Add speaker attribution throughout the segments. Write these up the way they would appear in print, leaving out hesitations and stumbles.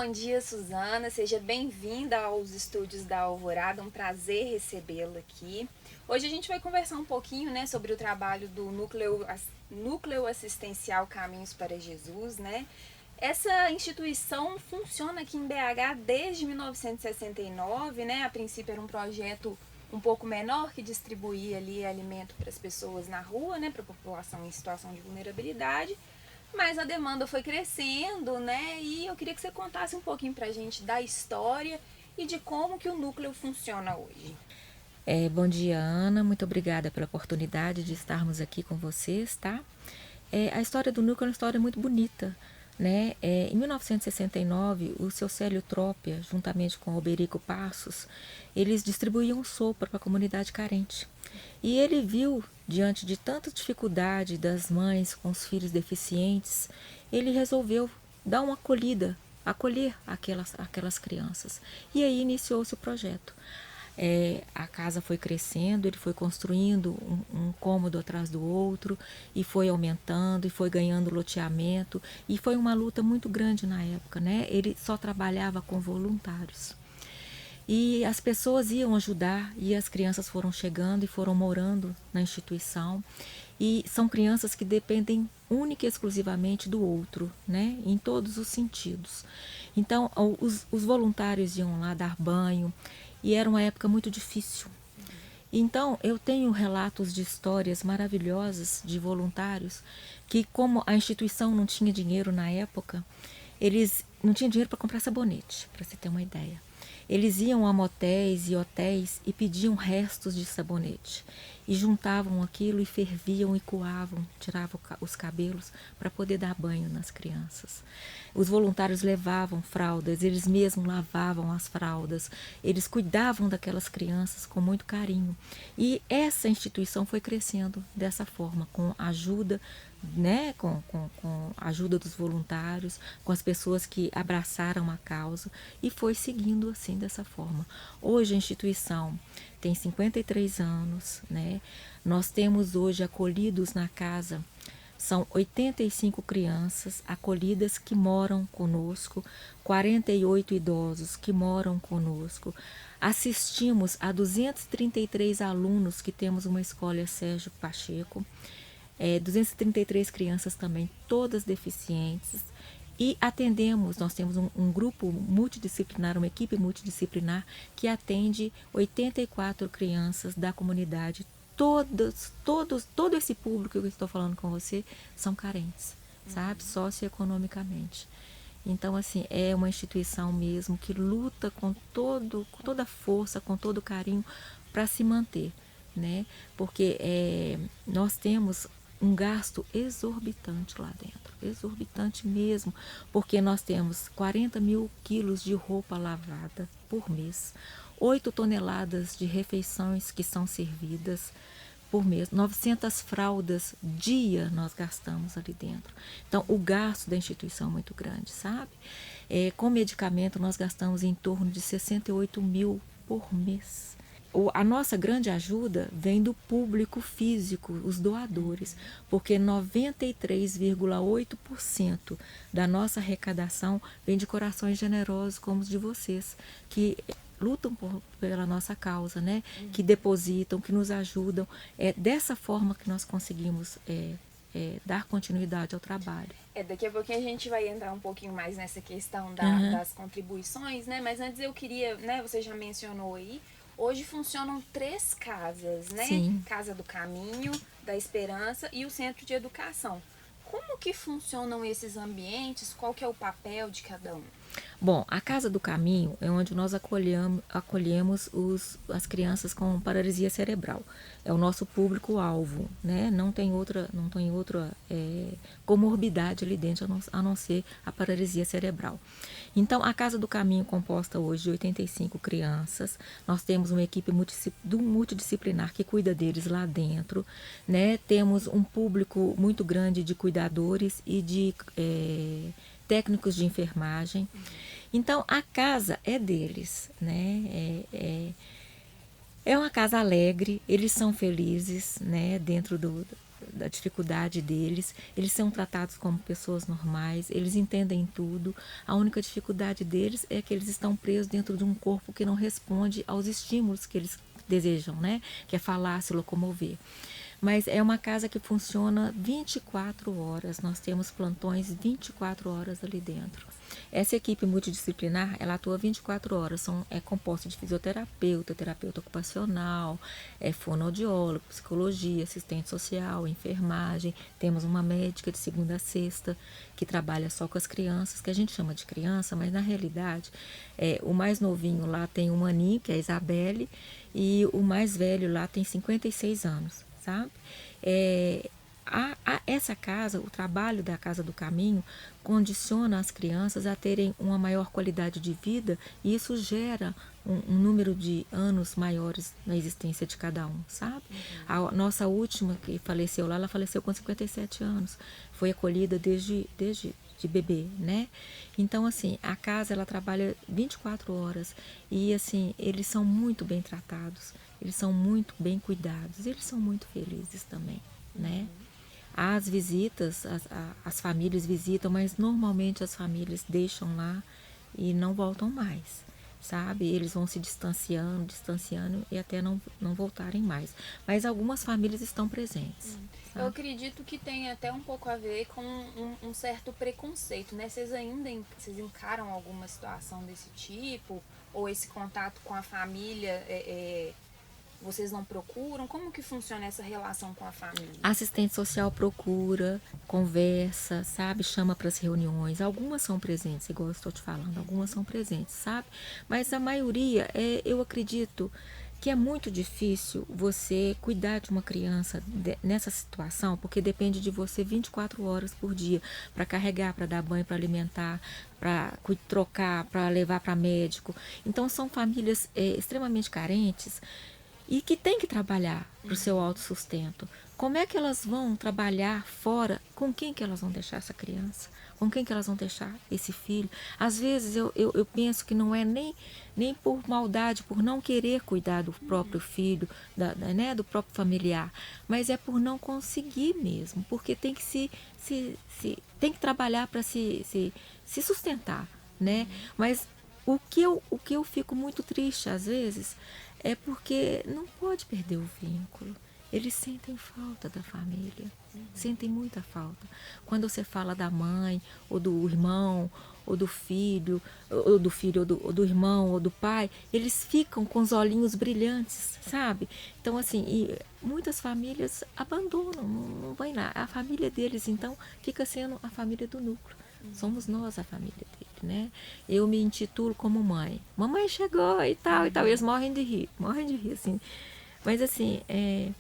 Speaker 1: Bom dia, Suzana. Seja bem-vinda aos estúdios da Alvorada. Um prazer recebê-la aqui. Hoje a gente vai conversar um pouquinho, né, sobre o trabalho do Núcleo Assistencial Caminhos para Jesus, né? Essa instituição funciona aqui em BH desde 1969, né? A princípio era um projeto um pouco menor que distribuía ali alimento para as pessoas na rua, né, para a população em situação de vulnerabilidade. Mas a demanda foi crescendo, né? E eu queria que você contasse um pouquinho pra gente da história e de como que o núcleo funciona hoje.
Speaker 2: Bom dia, Ana. Muito obrigada pela oportunidade de estarmos aqui com vocês, tá? A história do núcleo é uma história muito bonita, né? Em 1969, o seu Célio Trópia, juntamente com o Alberico Passos, eles distribuíam sopa para a comunidade carente. E ele viu, diante de tanta dificuldade das mães com os filhos deficientes, ele resolveu dar uma acolhida, acolher aquelas crianças. E aí iniciou-se o projeto. A casa foi crescendo, ele foi construindo um cômodo atrás do outro e foi aumentando e foi ganhando loteamento e foi uma luta muito grande na época, né? Ele só trabalhava com voluntários. E as pessoas iam ajudar e as crianças foram chegando e foram morando na instituição. E são crianças que dependem única e exclusivamente do outro, né? Em todos os sentidos. Então, os voluntários iam lá dar banho e era uma época muito difícil. Então, eu tenho relatos de histórias maravilhosas de voluntários que, como a instituição não tinha dinheiro na época, eles não tinham dinheiro para comprar sabonete, para você ter uma ideia. Eles iam a motéis e hotéis e pediam restos de sabonete. E juntavam aquilo e ferviam e coavam, tiravam os cabelos para poder dar banho nas crianças. Os voluntários levavam fraldas, eles mesmos lavavam as fraldas, eles cuidavam daquelas crianças com muito carinho. E essa instituição foi crescendo dessa forma, com ajuda, né, com a ajuda dos voluntários, com as pessoas que abraçaram a causa e foi seguindo assim dessa forma. Hoje a instituição tem 53 anos, né? Nós temos hoje acolhidos na casa, são 85 crianças acolhidas que moram conosco, 48 idosos que moram conosco. Assistimos a 233 alunos que temos uma escola Sérgio Pacheco, 233 crianças também, todas deficientes. E atendemos, nós temos um grupo multidisciplinar, uma equipe multidisciplinar que atende 84 crianças da comunidade. Todo esse público que eu estou falando com você são carentes, sabe? Socioeconomicamente. Então, assim, é uma instituição mesmo que luta com toda a força, com todo o carinho para se manter, né? Porque nós temos um gasto exorbitante lá dentro, exorbitante mesmo, porque nós temos 40 mil quilos de roupa lavada por mês, 8 toneladas de refeições que são servidas por mês, 900 fraldas dia nós gastamos ali dentro. Então, o gasto da instituição é muito grande, sabe? Com medicamento, nós gastamos em torno de 68 mil por mês. A nossa grande ajuda vem do público físico, os doadores, porque 93,8% da nossa arrecadação vem de corações generosos como os de vocês, que lutam pela nossa causa, né? Que depositam, que nos ajudam. É dessa forma que nós conseguimos dar continuidade ao trabalho.
Speaker 1: Daqui a pouquinho a gente vai entrar um pouquinho mais nessa questão
Speaker 2: Uhum.
Speaker 1: das contribuições, né? Mas antes eu queria, né? Você já mencionou aí, hoje funcionam 3 casas, né?
Speaker 2: Sim.
Speaker 1: Casa do Caminho, da Esperança e o Centro de Educação. Como que funcionam esses ambientes? Qual que é o papel de cada um?
Speaker 2: Bom, a Casa do Caminho é onde nós acolhemos as crianças com paralisia cerebral. É o nosso público-alvo, né? Não tem outra comorbidade ali dentro a não ser a paralisia cerebral. Então, a Casa do Caminho, composta hoje de 85 crianças, nós temos uma equipe multidisciplinar que cuida deles lá dentro, né? Temos um público muito grande de cuidadores e de técnicos de enfermagem. Então, a casa é deles, né? É uma casa alegre, eles são felizes, né? Dentro da dificuldade deles, eles são tratados como pessoas normais, eles entendem tudo. A única dificuldade deles é que eles estão presos dentro de um corpo que não responde aos estímulos que eles desejam, né? Que é falar, se locomover. Mas é uma casa que funciona 24 horas, nós temos plantões 24 horas ali dentro. Essa equipe multidisciplinar, ela atua 24 horas, é composta de fisioterapeuta, terapeuta ocupacional, fonoaudiólogo, psicologia, assistente social, enfermagem. Temos uma médica de segunda a sexta que trabalha só com as crianças, que a gente chama de criança, mas na realidade o mais novinho lá tem um aninho, que é a Isabelle, e o mais velho lá tem 56 anos, sabe? Essa casa, o trabalho da Casa do Caminho, condiciona as crianças a terem uma maior qualidade de vida e isso gera um número de anos maiores na existência de cada um, sabe? A nossa última que faleceu lá, ela faleceu com 57 anos, foi acolhida desde de bebê, né? Então, assim, a casa, ela trabalha 24 horas e, assim, eles são muito bem tratados, eles são muito bem cuidados, eles são muito felizes também, né? As visitas, as famílias visitam, mas normalmente as famílias deixam lá e não voltam mais, sabe? Eles vão se distanciando e até não voltarem mais. Mas algumas famílias estão presentes.
Speaker 1: Eu acredito que tem até um pouco a ver com um certo preconceito, né? Vocês encaram alguma situação desse tipo? Ou esse contato com a família vocês não procuram? Como que funciona essa relação com a família?
Speaker 2: A assistente social procura, conversa, sabe? Chama para as reuniões. Algumas são presentes, igual eu estou te falando, algumas são presentes, sabe? Mas a maioria, eu acredito que é muito difícil você cuidar de uma criança nessa situação, porque depende de você 24 horas por dia, para carregar, para dar banho, para alimentar, para trocar, para levar para médico. Então são famílias extremamente carentes e que tem que trabalhar para o seu autossustento. Como é que elas vão trabalhar fora? Com quem que elas vão deixar essa criança? Com quem que elas vão deixar esse filho? Às vezes eu penso que não é nem por maldade, por não querer cuidar do próprio filho, né, do próprio familiar, mas é por não conseguir mesmo, porque tem que tem que trabalhar para se sustentar, né? Mas o que eu fico muito triste às vezes é porque não pode perder o vínculo. Eles sentem falta da família, sentem muita falta. Quando você fala da mãe, ou do irmão, ou do filho, ou do irmão, ou do pai, eles ficam com os olhinhos brilhantes, sabe? Então, assim, muitas famílias abandonam, não vai lá. A família deles, então, fica sendo a família do núcleo. Somos nós a família dele, né? Eu me intitulo como mãe. Mamãe chegou e tal, e tal. E eles morrem de rir, assim. Mas, assim, é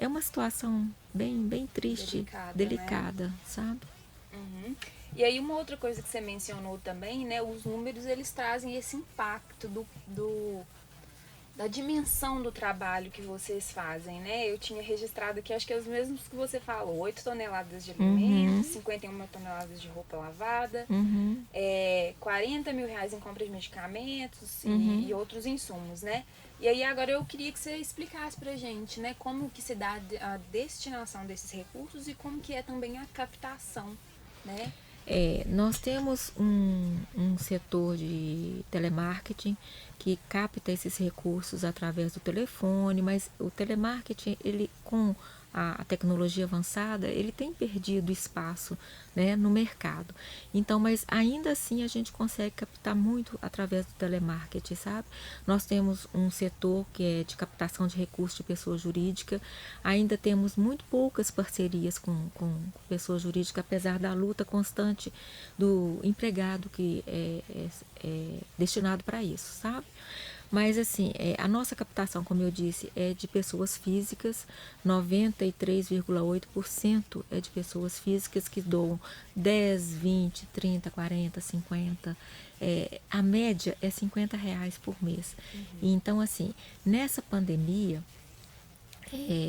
Speaker 2: uma situação bem triste, delicada, né? Sabe?
Speaker 1: Uhum. E aí uma outra coisa que você mencionou também, né? Os números, eles trazem esse impacto da dimensão do trabalho que vocês fazem, né? Eu tinha registrado aqui, acho que é os mesmos que você falou, 8 toneladas de alimentos, 51 toneladas de roupa lavada, 40 mil reais em compra de medicamentos e outros insumos, né? E aí agora eu queria que você explicasse pra gente, né, como que se dá a destinação desses recursos e como que é também a captação, né?
Speaker 2: Nós temos um setor de telemarketing que capta esses recursos através do telefone, mas o telemarketing, ele com a tecnologia avançada, ele tem perdido espaço, né, no mercado. Então, mas ainda assim a gente consegue captar muito através do telemarketing, sabe? Nós temos um setor que é de captação de recursos de pessoa jurídica, ainda temos muito poucas parcerias com pessoa jurídica, apesar da luta constante do empregado que é destinado para isso, sabe? Mas, assim, a nossa captação, como eu disse, é de pessoas físicas, 93,8% é de pessoas físicas que doam 10, 20, 30, 40, 50. A média é R$ 50 por mês. Então, assim, nessa pandemia,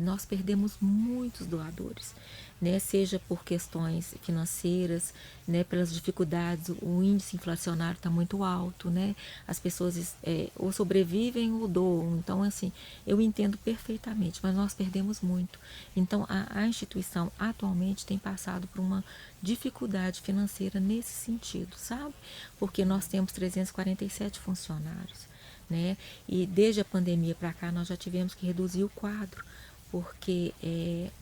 Speaker 2: nós perdemos muitos doadores, né? Seja por questões financeiras, né? Pelas dificuldades, o índice inflacionário está muito alto, né? As pessoas ou sobrevivem ou doam. Então, assim, eu entendo perfeitamente, mas nós perdemos muito. Então, a instituição atualmente tem passado por uma dificuldade financeira nesse sentido, sabe? Porque nós temos 347 funcionários, né? E desde a pandemia para cá nós já tivemos que reduzir o quadro, porque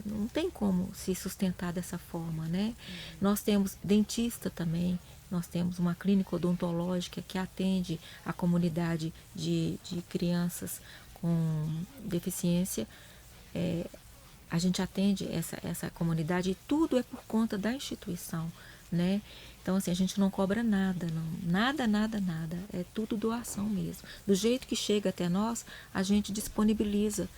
Speaker 2: não tem como se sustentar dessa forma, né? Nós temos dentista também, nós temos uma clínica odontológica que atende a comunidade de crianças com deficiência. A gente atende essa comunidade e tudo é por conta da instituição, né? Então, assim, a gente não cobra nada, não, nada, nada, nada. É tudo doação mesmo. Do jeito que chega até nós, a gente disponibiliza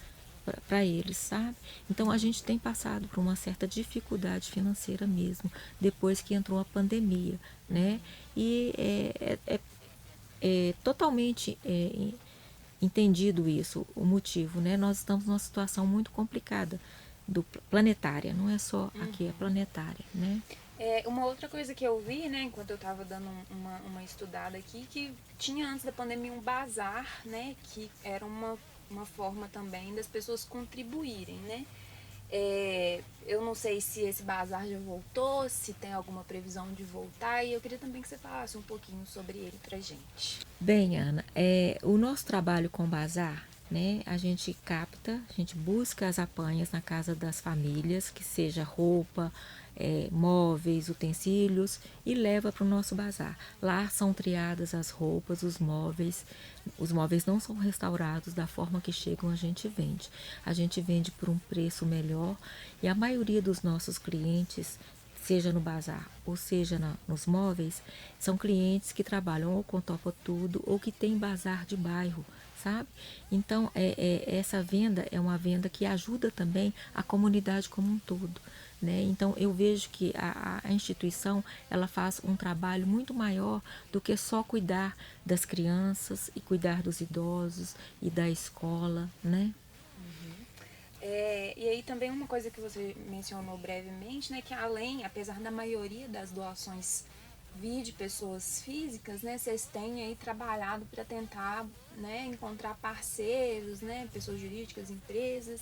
Speaker 2: para eles, sabe? Então, a gente tem passado por uma certa dificuldade financeira mesmo, depois que entrou a pandemia, né? E é totalmente entendido isso, o motivo, né? Nós estamos numa situação muito complicada planetária, não é só aqui, é planetária, né?
Speaker 1: Uma outra coisa que eu vi, né, enquanto eu estava dando uma estudada aqui, que tinha antes da pandemia um bazar, né, que era uma forma também das pessoas contribuírem, né? Eu não sei se esse bazar já voltou, se tem alguma previsão de voltar, e eu queria também que você falasse um pouquinho sobre ele pra gente.
Speaker 2: Bem, Ana, o nosso trabalho com bazar, né, a gente capta, a gente busca as apanhas na casa das famílias, que seja roupa, móveis, utensílios, e leva para o nosso bazar. Lá são triadas as roupas, os móveis não são restaurados da forma que chegam, a gente vende. A gente vende por um preço melhor e a maioria dos nossos clientes, seja no bazar ou seja nos móveis, são clientes que trabalham ou com Topa Tudo ou que tem bazar de bairro, sabe? Então, essa venda é uma venda que ajuda também a comunidade como um todo, né? Então, eu vejo que a instituição, ela faz um trabalho muito maior do que só cuidar das crianças e cuidar dos idosos e da escola, né?
Speaker 1: E aí também uma coisa que você mencionou brevemente, né, que apesar da maioria das doações vir de pessoas físicas, né, vocês têm aí trabalhado para tentar, né, encontrar parceiros, né, pessoas jurídicas, empresas.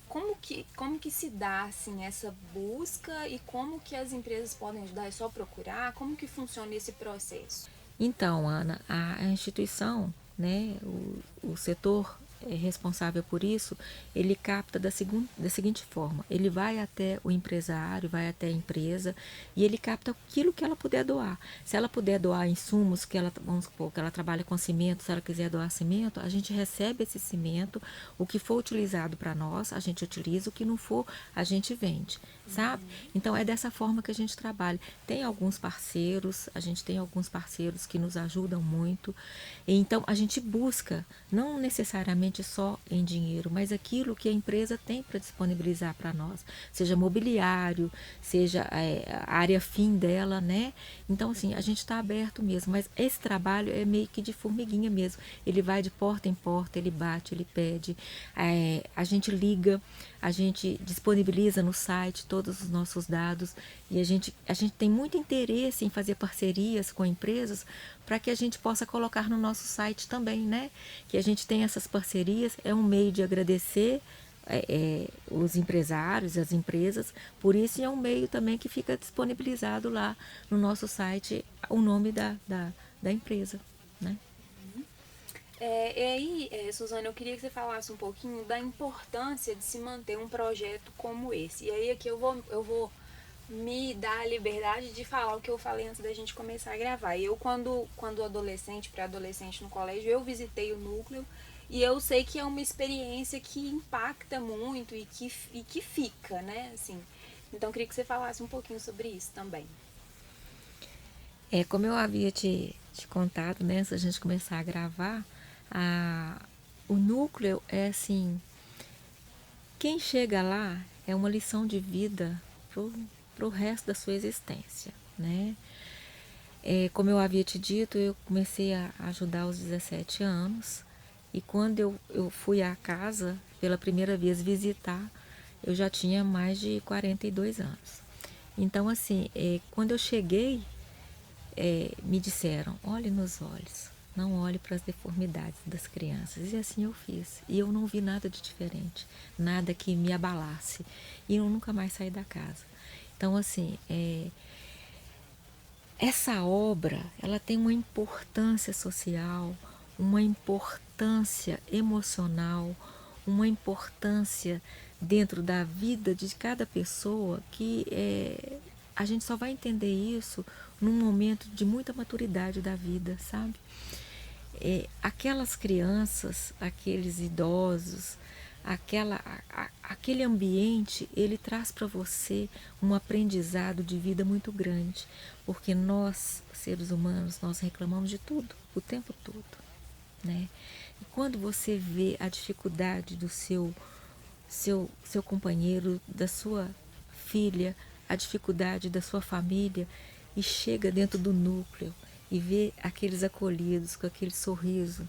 Speaker 1: Como que se dá assim essa busca e como que as empresas podem ajudar? É só procurar? Como que funciona esse processo?
Speaker 2: Então, Ana, a instituição, né, o setor responsável por isso, ele capta da seguinte forma: ele vai até o empresário, vai até a empresa e ele capta aquilo que ela puder doar. Se ela puder doar insumos, vamos supor, que ela trabalha com cimento, se ela quiser doar cimento, a gente recebe esse cimento, o que for utilizado para nós, a gente utiliza, o que não for, a gente vende, sabe? Então é dessa forma que a gente trabalha. A gente tem alguns parceiros que nos ajudam muito. Então a gente busca, não necessariamente só em dinheiro, mas aquilo que a empresa tem para disponibilizar para nós, seja mobiliário, seja a área fim dela, né? Então assim, a gente está aberto mesmo, mas esse trabalho é meio que de formiguinha mesmo. Ele vai de porta em porta, ele bate, ele pede, a gente liga, a gente disponibiliza no site todos os nossos dados e a gente tem muito interesse em fazer parcerias com empresas para que a gente possa colocar no nosso site também, né? Que a gente tem essas parcerias, é um meio de agradecer os empresários, as empresas, por isso é um meio também que fica disponibilizado lá no nosso site o nome da empresa, né?
Speaker 1: E aí, Suzana, eu queria que você falasse um pouquinho da importância de se manter um projeto como esse. E aí aqui eu vou me dar a liberdade de falar o que eu falei antes da gente começar a gravar. Eu, quando adolescente, pré-adolescente no colégio, eu visitei o núcleo e eu sei que é uma experiência que impacta muito e que fica, né? Assim, então eu queria que você falasse um pouquinho sobre isso também.
Speaker 2: Como eu havia te contado, né, antes da gente começar a gravar, o núcleo é assim, quem chega lá é uma lição de vida pro resto da sua existência, né? Como eu havia te dito, eu comecei a ajudar aos 17 anos E quando eu fui à casa pela primeira vez visitar, eu já tinha mais de 42 anos. Então, assim, quando eu cheguei, me disseram, olhe nos olhos, não olhe para as deformidades das crianças. E assim eu fiz. E eu não vi nada de diferente, nada que me abalasse. E eu nunca mais saí da casa. Então, assim, essa obra, ela tem uma importância social, uma importância emocional, uma importância dentro da vida de cada pessoa que a gente só vai entender isso num momento de muita maturidade da vida, sabe? Aquelas crianças, aqueles idosos, aquele ambiente, ele traz para você um aprendizado de vida muito grande, porque nós, seres humanos, nós reclamamos de tudo, o tempo todo, né? E quando você vê a dificuldade do seu companheiro, da sua filha, a dificuldade da sua família, e chega dentro do núcleo e vê aqueles acolhidos com aquele sorriso,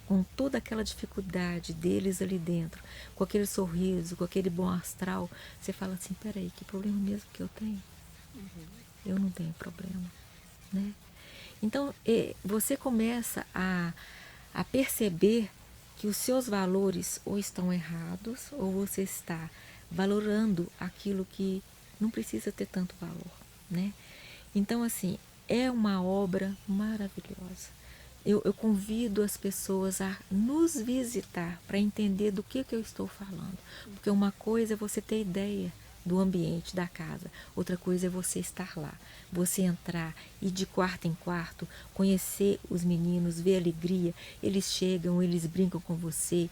Speaker 2: com toda aquela dificuldade deles ali dentro, com aquele sorriso, com aquele bom astral, você fala assim, peraí, que problema mesmo que eu tenho? Eu não tenho problema, né? Então, você começa a perceber que os seus valores ou estão errados, ou você está valorando aquilo que não precisa ter tanto valor, né? Então, assim, é uma obra maravilhosa. Eu convido as pessoas a nos visitar para entender do que eu estou falando. Porque uma coisa é você ter ideia do ambiente da casa, outra coisa é você estar lá, você entrar e de quarto em quarto conhecer os meninos, ver a alegria, eles chegam, eles brincam com você,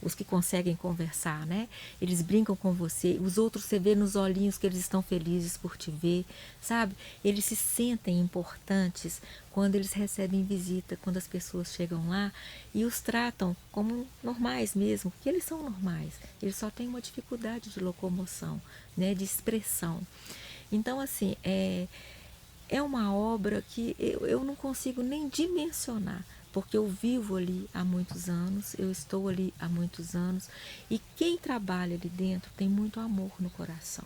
Speaker 2: os que conseguem conversar, né? Eles brincam com você, os outros você vê nos olhinhos que eles estão felizes por te ver, sabe? Eles se sentem importantes quando eles recebem visita, quando as pessoas chegam lá e os tratam como normais mesmo, porque eles são normais, eles só têm uma dificuldade de locomoção, né, de expressão. Então, assim, é uma obra que eu não consigo nem dimensionar, porque eu vivo ali há muitos anos, eu estou ali há muitos anos, e quem trabalha ali dentro tem muito amor no coração,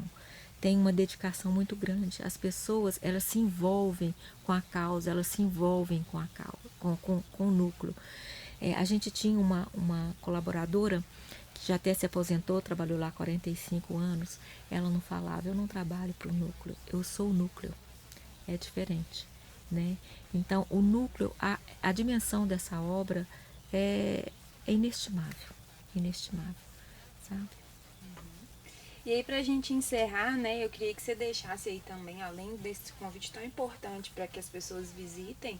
Speaker 2: tem uma dedicação muito grande. As pessoas, elas se envolvem com a causa, elas se envolvem com a causa, com o núcleo. A gente tinha uma colaboradora que já até se aposentou, trabalhou lá há 45 anos, ela não falava, eu não trabalho para o núcleo, eu sou o núcleo. É diferente, né? Então, o núcleo, a dimensão dessa obra é inestimável, inestimável, sabe?
Speaker 1: E aí, para a gente encerrar, né, eu queria que você deixasse aí também, além desse convite tão importante para que as pessoas visitem,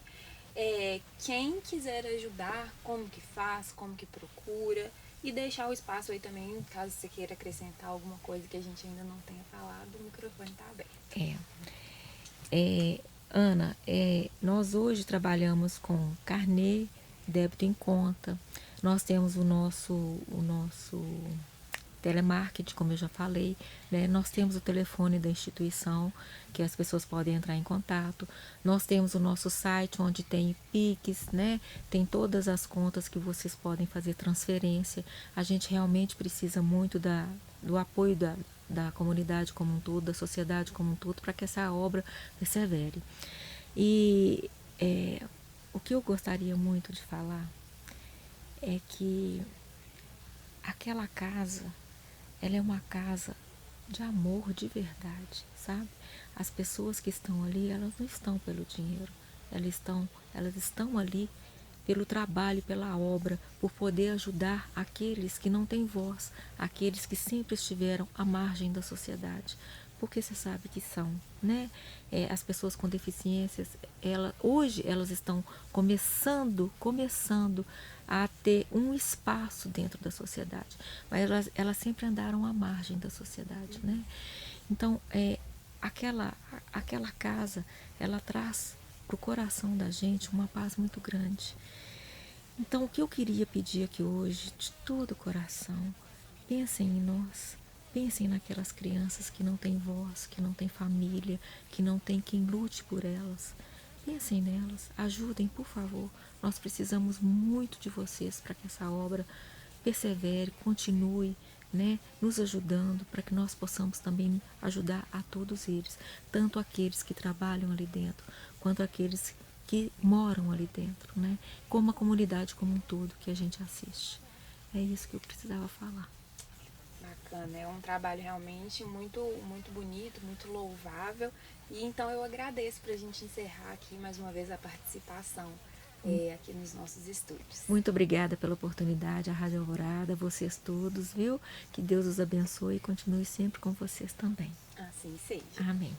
Speaker 1: quem quiser ajudar, como que faz, como que procura, e deixar o espaço aí também, caso você queira acrescentar alguma coisa que a gente ainda não tenha falado, o microfone está aberto.
Speaker 2: Ana, nós hoje trabalhamos com carnê, débito em conta, nós temos o nosso telemarketing, como eu já falei, né? Nós temos o telefone da instituição, que as pessoas podem entrar em contato, nós temos o nosso site, onde tem Pix, né? Tem todas as contas que vocês podem fazer transferência. A gente realmente precisa muito do apoio da comunidade como um todo, da sociedade como um todo, para que essa obra persevere. E o que eu gostaria muito de falar é que aquela casa, ela é uma casa de amor de verdade, sabe? As pessoas que estão ali, elas não estão pelo dinheiro, elas estão ali pelo trabalho, pela obra, por poder ajudar aqueles que não têm voz, aqueles que sempre estiveram à margem da sociedade. Porque você sabe que são, né? As pessoas com deficiências, hoje elas estão começando a ter um espaço dentro da sociedade, mas elas sempre andaram à margem da sociedade, né? Então, aquela casa, ela traz para o coração da gente uma paz muito grande. Então, o que eu queria pedir aqui hoje, de todo o coração, pensem em nós, pensem naquelas crianças que não têm voz, que não têm família, que não tem quem lute por elas. pensem nelas, ajudem, por favor. Nós precisamos muito de vocês para que essa obra persevere, continue, né, nos ajudando para que nós possamos também ajudar a todos eles, tanto aqueles que trabalham ali dentro, quanto aqueles que moram ali dentro, né, como a comunidade como um todo que a gente assiste. É isso que eu precisava falar.
Speaker 1: Bacana, é um trabalho realmente muito, muito bonito, muito louvável. E então eu agradeço para a gente encerrar aqui mais uma vez a participação aqui nos nossos estúdios.
Speaker 2: Muito obrigada pela oportunidade, a Rádio Alvorada, vocês todos, viu? Que Deus os abençoe e continue sempre com vocês também.
Speaker 1: Assim seja.
Speaker 2: Amém.